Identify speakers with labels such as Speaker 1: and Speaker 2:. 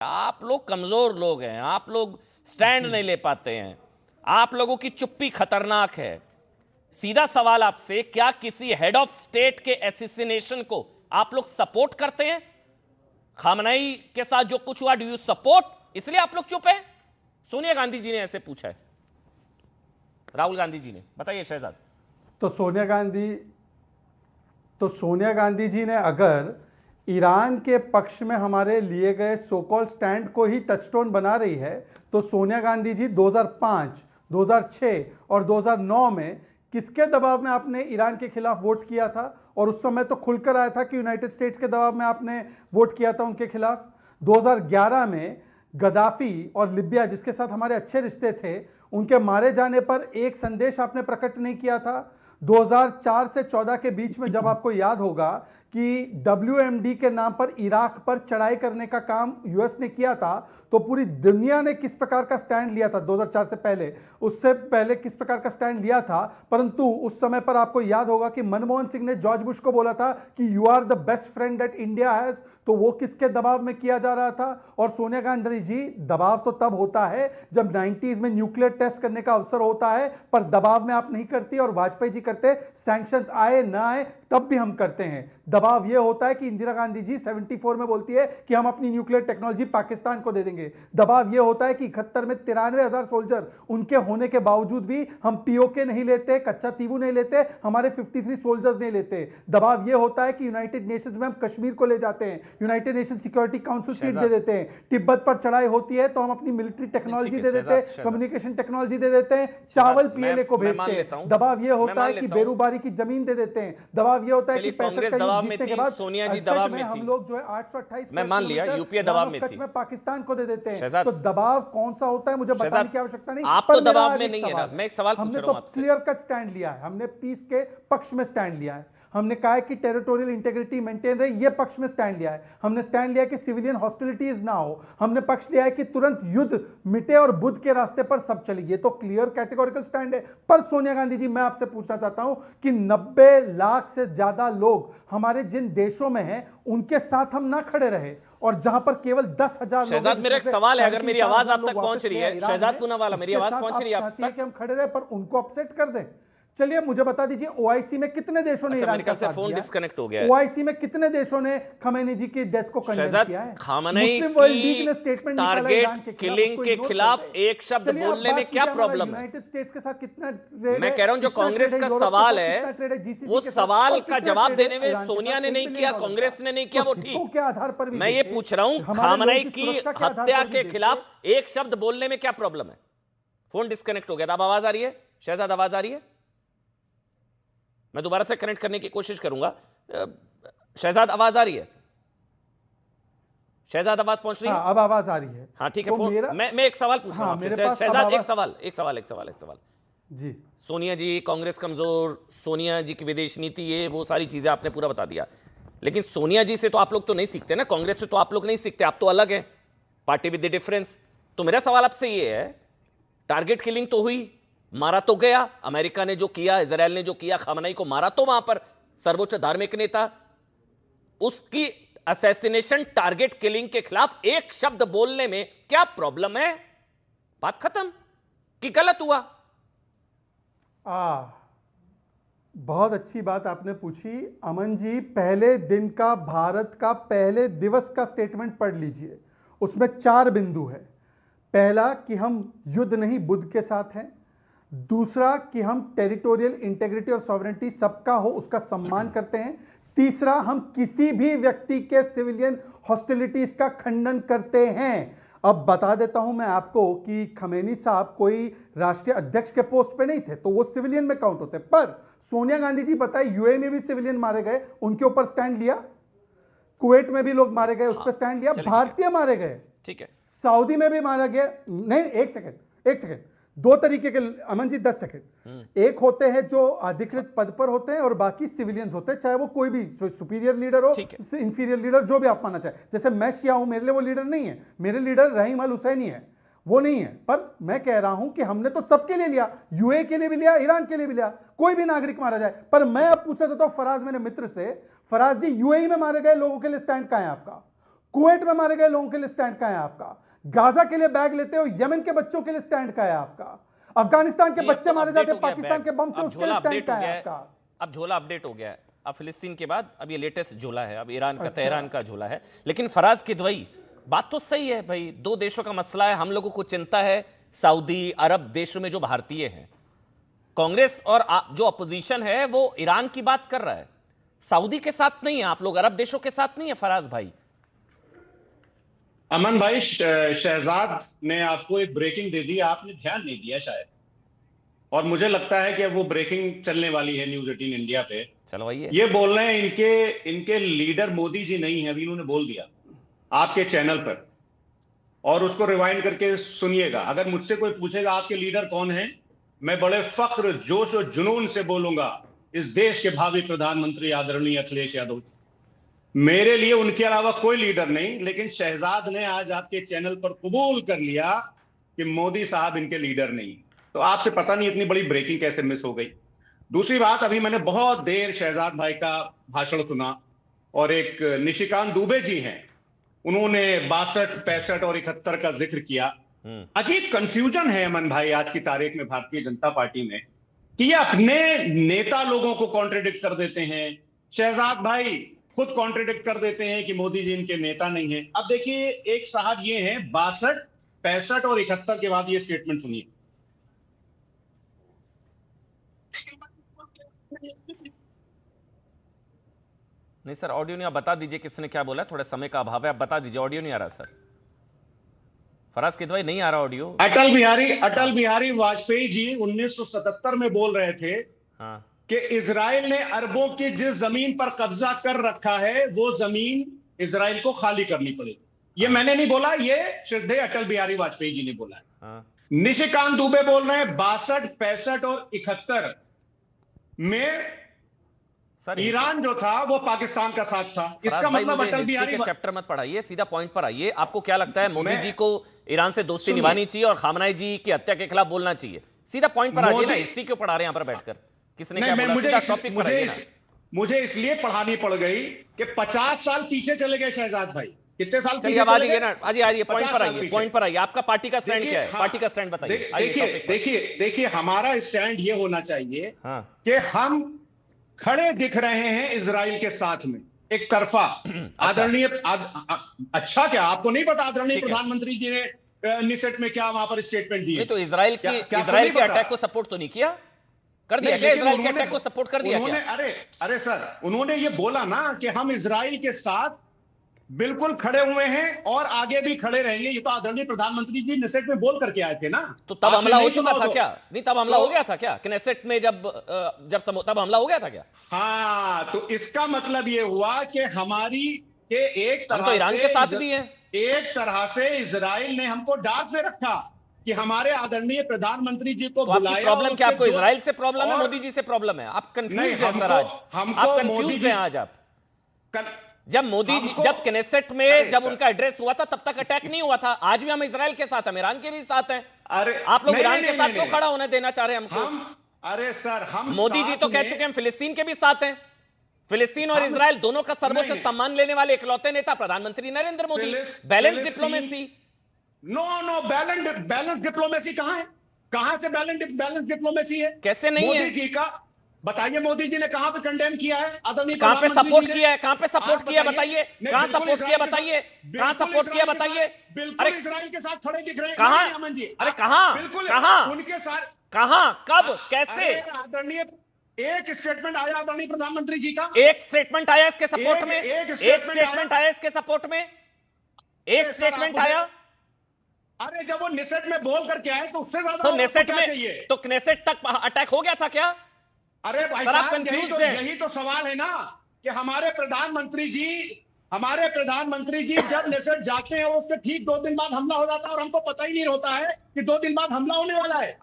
Speaker 1: आप लोग कमजोर लोग हैं, आप लोग स्टैंड नहीं ले पाते हैं, आप लोगों की चुप्पी खतरनाक है। सीधा सवाल आपसे, क्या किसी हेड ऑफ स्टेट के एसिसिनेशन को आप लोग सपोर्ट करते हैं? खामनई के साथ जो कुछ हुआ, डू यू सपोर्ट? इसलिए आप लोग चुप हैं? सोनिया गांधी जी ने ऐसे पूछा है, राहुल गांधी जी ने। बताइए शहजाद।
Speaker 2: तो सोनिया गांधी जी ने अगर ईरान के पक्ष में हमारे लिए गए सो कॉल्ड स्टैंड को ही टचस्टोन बना रही है, तो सोनिया गांधी जी 2005, 2006 और 2009 में किसके दबाव में आपने ईरान के खिलाफ वोट किया था? और उस समय तो खुलकर आया था कि यूनाइटेड स्टेट्स के दबाव में आपने वोट किया था उनके खिलाफ। 2011 में गद्दाफी और लिबिया, जिसके साथ हमारे अच्छे रिश्ते थे, उनके मारे जाने पर एक संदेश आपने प्रकट नहीं किया था। 2004 से 14 के बीच में, जब आपको याद होगा कि WMD के नाम पर इराक पर चढ़ाई करने का काम यूएस ने किया था, तो पूरी दुनिया ने किस प्रकार का स्टैंड लिया था 2004 से पहले, उससे पहले किस प्रकार का स्टैंड लिया था। परंतु उस समय पर आपको याद होगा कि मनमोहन सिंह ने जॉर्ज बुश को बोला था कि you are the best friend that India has. तो वो किसके दबाव में किया जा रहा था? और सोनिया गांधी जी, दबाव तो तब होता है जब 90s में न्यूक्लियर टेस्ट करने का अवसर होता है, पर दबाव में आप नहीं करती। और वाजपेयी जी करते, सैंक्शंस आए ना आए तब भी हम करते हैं। दबाव यह होता है कि इंदिरा गांधी जी 74 में बोलती है कि हम अपनी न्यूक्लियर टेक्नोलॉजी पाकिस्तान को दे देंगे। दबाव यह होता है कि 71 में 93,000 सोल्जर उनके होने के बावजूद भी हम पीओके नहीं लेते, कच्चा तीबू नहीं लेते, हमारे 53 सोल्जर्स नहीं लेते। दबाव यह होता है कि यूनाइटेड नेशंस में हम कश्मीर को ले जाते हैं, United Nation Security Council seat दे देते हैं। तिब्बत पर चढ़ाई होती है तो हम अपनी मिलिट्री टेक्नोलॉजी दे देते हैं, कम्युनिकेशन टेक्नोलॉजी दे देते हैं, चावल पीएलए को भेजते हैं। दबाव यह होता है कि बेरूबारी की जमीन दे देते हैं। दबाव यह होता है कि
Speaker 1: कांग्रेस दबाव में थी, सोनिया जी दबाव में थी,
Speaker 2: हम लोग जो है 828,
Speaker 1: मैं मान लिया यूपीए दबाव में थी,
Speaker 2: पाकिस्तान को दे देते हैं। तो दबाव कौन सा होता है मुझे बताने की आवश्यकता नहीं।
Speaker 1: आप तो दबाव में नहीं है ना। मैं एक सवाल पूछ रहा हूं आपसे।
Speaker 2: क्लियर कट स्टैंड लिया है, हमने पीस के पक्ष में स्टैंड लिया है। हमने कहा है कि टेरिटोरियल इंटीग्रिटी मेंटेन रहे, ये पक्ष में स्टैंड लिया है। हमने स्टैंड लिया कि सिविलियन हॉस्टिलिटीज ना हो। हमने पक्ष लिया है कि तुरंत युद्ध मिटे और बुद्ध के रास्ते पर सब चले। ये तो क्लियर कैटेगोरिकल स्टैंड है। पर सोनिया गांधी जी, मैं आपसे पूछना चाहता हूं कि 90 लाख से ज्यादा लोग हमारे जिन देशों में हैं, उनके साथ हम ना खड़े रहे, और जहां पर केवल 10,000 लोग।
Speaker 1: शहजाद, मेरा एक सवाल है, अगर मेरी आवाज आप तक पहुंच रही है, शहजाद पूनावाला, मेरी आवाज पहुंच रही है आप तक?
Speaker 2: कि हम खड़े रहे पर उनको अपसेट कर दें। चलिए मुझे बता दीजिए, ओआईसी में कितने देशों ने ईरान का साथ दिया?
Speaker 1: फोन डिस्कनेक्ट हो गया है।
Speaker 2: ओआईसी में कितने देशों ने खमेनी जी की डेथ को कंडेम किया है?
Speaker 1: खामनई की टारगेट किलिंग के खिलाफ एक शब्द बोलने में क्या प्रॉब्लम है?
Speaker 2: यूनाइटेड स्टेट्स के साथ कितना,
Speaker 1: मैं कह रहा हूं जो कांग्रेस का सवाल है, वो सवाल का जवाब देने में सोनिया ने नहीं किया, कांग्रेस ने नहीं किया, वो ठीक।
Speaker 2: के आधार पर
Speaker 1: मैं ये पूछ रहा हूं, खामनई की हत्या के खिलाफ एक शब्द बोलने में क्या प्रॉब्लम है? फोन डिस्कनेक्ट हो गया था। अब आवाज आ रही है शहजाद? आवाज आ रही है? मैं दोबारा से कनेक्ट करने की कोशिश करूंगा। शहजाद आवाज आ रही है? शहजाद आवाज पहुंच रही है?
Speaker 2: अब आवाज आ रही है।
Speaker 1: हाँ ठीक है। फोन मैं एक सवाल पूछ रहा हूं आपसे शहजाद, एक सवाल
Speaker 2: जी।
Speaker 1: सोनिया जी कांग्रेस कमजोर, सोनिया जी की विदेश नीति, ये वो सारी चीजें आपने पूरा बता दिया, लेकिन सोनिया जी से तो आप लोग तो नहीं सीखते ना, कांग्रेस से तो आप लोग नहीं सीखते, आप तो अलग हैं, पार्टी विद द डिफरेंस। तो मेरा सवाल आपसे ये है, टारगेट किलिंग तो हुई, मारा तो गया, अमेरिका ने जो किया, इजराइल ने जो किया, खामनई को मारा तो वहां पर सर्वोच्च धार्मिक नेता, उसकी असैसिनेशन टारगेट किलिंग के खिलाफ एक शब्द बोलने में क्या प्रॉब्लम है? बात खत्म कि गलत हुआ?
Speaker 2: बहुत अच्छी बात आपने पूछी अमन जी। पहले दिन का, भारत का पहले दिवस का स्टेटमेंट पढ़ लीजिए, उसमें 4 बिंदु है। पहला कि हम युद्ध नहीं बुद्ध के साथ हैं। दूसरा कि हम टेरिटोरियल इंटीग्रिटी और सॉवरेनिटी सबका हो उसका सम्मान करते हैं। तीसरा, हम किसी भी व्यक्ति के सिविलियन हॉस्टिलिटीज का खंडन करते हैं। अब बता देता हूं मैं आपको कि खमेनी साहब कोई राष्ट्रीय अध्यक्ष के पोस्ट पे नहीं थे, तो वो सिविलियन में काउंट होते। पर सोनिया गांधी जी बताइए, यूएई में भी सिविलियन मारे गए, उनके ऊपर स्टैंड लिया। कुवैत में भी लोग मारे गए, उस पर स्टैंड लिया। भारतीय मारे गए,
Speaker 1: ठीक है।
Speaker 2: सऊदी में भी मारा गया। नहीं, एक सेकेंड, 2 तरीके के अमन जी, 10 सेकंड। एक होते हैं जो अधिकृत पद पर होते हैं और बाकी सिविलियंस होते हैं, चाहे वो कोई भी सुपीरियर लीडर हो, इंफीरियर लीडर, जो भी आप मानना चाहे। जैसे मैं शिया हूं, मेरे लिए वो लीडर नहीं है, मेरे लीडर रहीम अल हुसैनी है, वो नहीं है। पर मैं कह रहा हूं कि हमने तो सबके लिए लिया, यूए के लिए भी लिया, ईरान के लिए भी लिया, कोई भी नागरिक मारा जाए। पर मैं अब पूछना चाहता हूं फराज, मेरे मित्र से, फराज जी, यूएई में मारे गए लोगों के लिए स्टैंड कहां है आपका? कुवैत में मारे गए लोगों के लिए स्टैंड कहां है आपका? गाजा के लिए बैग लेते हो, यमन के बच्चों के लिए स्टैंड कहां है आपका? अफगानिस्तान के
Speaker 1: ये अब
Speaker 2: बच्चे
Speaker 1: तो
Speaker 2: मारे
Speaker 1: अपडेट
Speaker 2: जाते
Speaker 1: हो
Speaker 2: हैं
Speaker 1: गया
Speaker 2: पाकिस्तान के
Speaker 1: बैग,
Speaker 2: बम से,
Speaker 1: अब
Speaker 2: उसके लिए
Speaker 1: झोला
Speaker 2: स्टैंड
Speaker 1: अपडेट हो
Speaker 2: कहां है
Speaker 1: गया है,
Speaker 2: आपका?
Speaker 1: अब झोला अपडेट हो गया है। अब फिलिस्तीन के बाद अब ये लेटेस्ट झोला है, अब ईरान का,
Speaker 2: अच्छा।
Speaker 1: तेहरान का झोला है। लेकिन फराज किदवई, बात तो सही है भाई, दो देशों का मसला है, हम लोगों को चिंता है सऊदी अरब देशों में जो भारतीय हैं। कांग्रेस और जो अपोजिशन है वो ईरान की बात कर रहा है, सऊदी के साथ नहीं है, आप लोग अरब देशों के साथ नहीं है फराज भाई।
Speaker 3: अमन भाई, शहजाद ने आपको एक ब्रेकिंग दे दी, आपने ध्यान नहीं दिया शायद, और मुझे लगता है कि वो ब्रेकिंग चलने वाली है न्यूज 18 इंडिया पे।
Speaker 1: चलो भाई,
Speaker 3: ये बोल रहे हैं इनके लीडर मोदी जी नहीं है, अभी इन्होंने बोल दिया आपके चैनल पर, और उसको रिवाइंड करके सुनिएगा। अगर मुझसे कोई पूछेगा आपके लीडर कौन है, मैं बड़े फख्र, जोश और जुनून से बोलूंगा इस देश के भावी प्रधानमंत्री आदरणीय अखिलेश यादव। मेरे लिए उनके अलावा कोई लीडर नहीं, लेकिन शहजाद ने आज आपके चैनल पर कबूल कर लिया कि मोदी साहब इनके लीडर नहीं। तो आपसे पता नहीं इतनी बड़ी ब्रेकिंग कैसे मिस हो गई। दूसरी बात, अभी मैंने बहुत देर शहजाद भाई का भाषण सुना, और एक निशिकांत दुबे जी हैं, उन्होंने 62, 65 और 71 का जिक्र किया। अजीब कंफ्यूजन है अमन भाई आज की तारीख में भारतीय जनता पार्टी में, कि ये अपने नेता लोगों को कॉन्ट्रडिक्ट कर देते हैं। शहजाद भाई खुद कॉन्ट्रडिक्ट कर देते हैं कि मोदी जी इनके नेता नहीं है। अब देखिए, एक साहब ये हैं 62, 65 और 71 के बाद ये स्टेटमेंट सुनिए।
Speaker 1: नहीं सर, ऑडियो नहीं, आप बता दीजिए किसने क्या बोला, थोड़ा समय का अभाव है, आप बता दीजिए, ऑडियो नहीं आ रहा सर। फराज किदवई नहीं आ रहा ऑडियो।
Speaker 3: अटल बिहारी वाजपेयी जी 1977 में बोल रहे थे
Speaker 1: हाँ,
Speaker 3: कि इजराइल ने अरबों की जिस जमीन पर कब्जा कर रखा है वो जमीन इजराइल को खाली करनी पड़ेगी। ये मैंने नहीं बोला, ये श्रद्धेय अटल बिहारी वाजपेयी जी ने बोला है।
Speaker 1: हाँ।
Speaker 3: निशिकांत दुबे बोल रहे हैं 62, 65 और 71 में
Speaker 1: सर
Speaker 3: ईरान जो था वो पाकिस्तान का साथ था। इसका मतलब अटल बिहारी
Speaker 1: चैप्टर मत पढ़ाइए, सीधा पॉइंट पर आइए। आपको क्या लगता है मोदी
Speaker 3: मैं-
Speaker 1: जी को ईरान से दोस्ती
Speaker 3: सुनिए।
Speaker 1: निभानी चाहिए और खामनाई जी की हत्या के खिलाफ बोलना चाहिए? सीधा पॉइंट पर आइए ना, हिस्ट्री क्यों पढ़ा रहे हैं यहाँ पर बैठकर? किसने क्या बोला, सीधा टॉपिक पर आइए ना।
Speaker 3: मुझे इसलिए पढ़ानी पड़ गई कि 50 साल पीछे चले गए शहजाद भाई। कितने साल
Speaker 1: चलिए
Speaker 3: पीछे
Speaker 1: अब आ
Speaker 3: चले
Speaker 1: जाइए
Speaker 3: गए?
Speaker 1: ना, आइए पॉइंट
Speaker 3: 50
Speaker 1: पर
Speaker 3: साल
Speaker 1: आइए,
Speaker 3: पीछे।
Speaker 1: पॉइंट पर आइए। आपका पार्टी का स्टैंड
Speaker 3: देखिए,
Speaker 1: क्या है?
Speaker 3: हाँ,
Speaker 1: पार्टी का स्टैंड बताइए। आइए टॉपिक पर।
Speaker 3: देखिए हमारा स्टैंड ये होना चाहिए
Speaker 1: हाँ,
Speaker 3: कि हम खड़े दिख रहे हैं इजराइल के साथ में, एक तरफा। आदरणीय अच्छा, क्या आपको नहीं पता आदरणीय
Speaker 1: ठीक है।
Speaker 3: प्रधानमंत्री जी ने निसेट में क्या वहां पर स्टेटमेंट दिए?
Speaker 1: नहीं तो इजराइल
Speaker 3: क्या आपको
Speaker 1: इजराइल
Speaker 3: नहीं
Speaker 1: के
Speaker 3: पता?
Speaker 1: अटैक को सपोर्ट तो नहीं किया? कर दिया
Speaker 3: नहीं,
Speaker 1: क्या?
Speaker 3: लेकिन
Speaker 1: इजराइल के
Speaker 3: उन्होंने-
Speaker 1: अटैक को सपोर्ट कर दिया क्या?
Speaker 3: उन्होंने अरे सर, उन्होंने ये बोला ना कि हम इजराइल के साथ बिल्कुल खड़े हुए हैं और आगे भी खड़े रहेंगे। ये तो आदरणीय प्रधानमंत्री जी निसेट में बोल करके आए थे ना।
Speaker 1: तो तब
Speaker 3: आपने
Speaker 1: हमला हो
Speaker 3: नहीं
Speaker 1: चुका
Speaker 3: सुना
Speaker 1: था
Speaker 3: तो?
Speaker 1: क्या? नहीं, तब हमला
Speaker 3: तो-
Speaker 1: हो गया था क्या क्नेसेट में? तब हमला हो गया था क्या?
Speaker 3: हाँ, तो इसका मतलब ये हुआ कि हमारी के एक
Speaker 1: हम
Speaker 3: तरह
Speaker 1: तो ईरान
Speaker 3: से
Speaker 1: के साथ भी हैं।
Speaker 3: एक तरह से इजराइल ने हमको डांट में रखा कि हमारे आदरणीय प्रधानमंत्री जी को
Speaker 1: तो आपकी
Speaker 3: बुलाया।
Speaker 1: प्रॉब्लम
Speaker 3: और
Speaker 1: क्या? आपको
Speaker 3: उसके
Speaker 1: इजराइल से प्रॉब्लम है,
Speaker 3: और-
Speaker 1: मोदी जी से प्रॉब्लम है? आप
Speaker 3: नहीं,
Speaker 1: कंफ्यूज हैं सर आज।
Speaker 3: हमको
Speaker 1: आप
Speaker 3: मोदी
Speaker 1: कंफ्यूज
Speaker 3: जी-
Speaker 1: हैं आज आप।
Speaker 3: कन-
Speaker 1: जब मोदी जी,
Speaker 3: हमको-
Speaker 1: जब क्नेसेट में
Speaker 3: अरे
Speaker 1: जब
Speaker 3: सर।
Speaker 1: उनका एड्रेस हुआ था तब तक अटैक नहीं हुआ था। आज भी हम इजराइल के साथ हैं, ईरान के भी साथ हैं।
Speaker 3: अरे
Speaker 1: आप लोग
Speaker 3: नहीं,
Speaker 1: ईरान
Speaker 3: नहीं,
Speaker 1: के साथ
Speaker 3: नहीं,
Speaker 1: क्यों
Speaker 3: नहीं।
Speaker 1: खड़ा होने देना चाह रहे हैं हमको?
Speaker 3: अरे सर, हम
Speaker 1: मोदी जी
Speaker 3: साथ
Speaker 1: तो कह
Speaker 3: में-
Speaker 1: चुके हैं फिलिस्तीन के भी साथ हैं। फिलिस्तीन और
Speaker 3: हम-
Speaker 1: इजराइल दोनों का सर्वोच्च
Speaker 3: नहीं।
Speaker 1: सम्मान लेने वाले इकलौते नेता प्रधानमंत्री नरेंद्र मोदी। बैलेंस
Speaker 3: फिलिस्तीन-
Speaker 1: डिप्लोमेसी।
Speaker 3: नो, बैलेंस डिप्लोमेसी कहां है? कहां से बैलेंस डिप्लोमेसी है?
Speaker 1: कैसे नहीं है?
Speaker 3: मोदी जी का बताइए, मोदी जी ने कहां पे कंडेम किया है? आदरणीय
Speaker 1: कहां पे
Speaker 3: प्रधानमंत्री
Speaker 1: सपोर्ट
Speaker 3: जी ने?
Speaker 1: किया है? कहां पे सपोर्ट
Speaker 3: आप
Speaker 1: किया बताइए?
Speaker 3: नहीं,
Speaker 1: कहां
Speaker 3: बिल्कुल
Speaker 1: सपोर्ट किया
Speaker 3: इजराइल के
Speaker 1: बताइए?
Speaker 3: साथ-
Speaker 1: कहां
Speaker 3: बिल्कुल
Speaker 1: सपोर्ट किया
Speaker 3: इजराइल के
Speaker 1: बताइए?
Speaker 3: साथ- बिल्कुल
Speaker 1: अरे
Speaker 3: इजराइल के साथ खड़े दिख रहे हैं।
Speaker 1: कहां?
Speaker 3: नहीं, अमन जी,
Speaker 1: अरे
Speaker 3: आप
Speaker 1: कहां?
Speaker 3: बिल्कुल
Speaker 1: कहां?
Speaker 3: उनके साथ
Speaker 1: कहां? कब? कैसे?
Speaker 3: अरे आदरणीय, एक स्टेटमेंट आया आदरणीय प्रधानमंत्री जी का।
Speaker 1: एक स्टेटमेंट आया इसके सपोर्ट में?
Speaker 3: एक
Speaker 1: एक
Speaker 3: statement
Speaker 1: स्टेटमेंट आया इसके सपोर्ट में? एक
Speaker 3: सर,
Speaker 1: स्टेटमेंट
Speaker 3: आप
Speaker 1: आया?
Speaker 3: अरे जब वो निसेट में बोल करके आए तो उससे ज्यादा
Speaker 1: तो
Speaker 3: आपको
Speaker 1: नेसेट
Speaker 3: क्या
Speaker 1: में,
Speaker 3: चाहिए?
Speaker 1: तो क्नेसेट तक अटैक हो गया था क्या?
Speaker 3: अरे भाई
Speaker 1: सर, आप
Speaker 3: साहब,
Speaker 1: confused हैं।
Speaker 3: यही तो सवाल है ना कि हमारे प्रधानमंत्री जी जब नेसेट जाते हैं उसके ठीक 2 दिन बाद हमला हो जाता है और हमको पता ही नहीं होता है कि 2 दिन बाद हमला होने वाला है।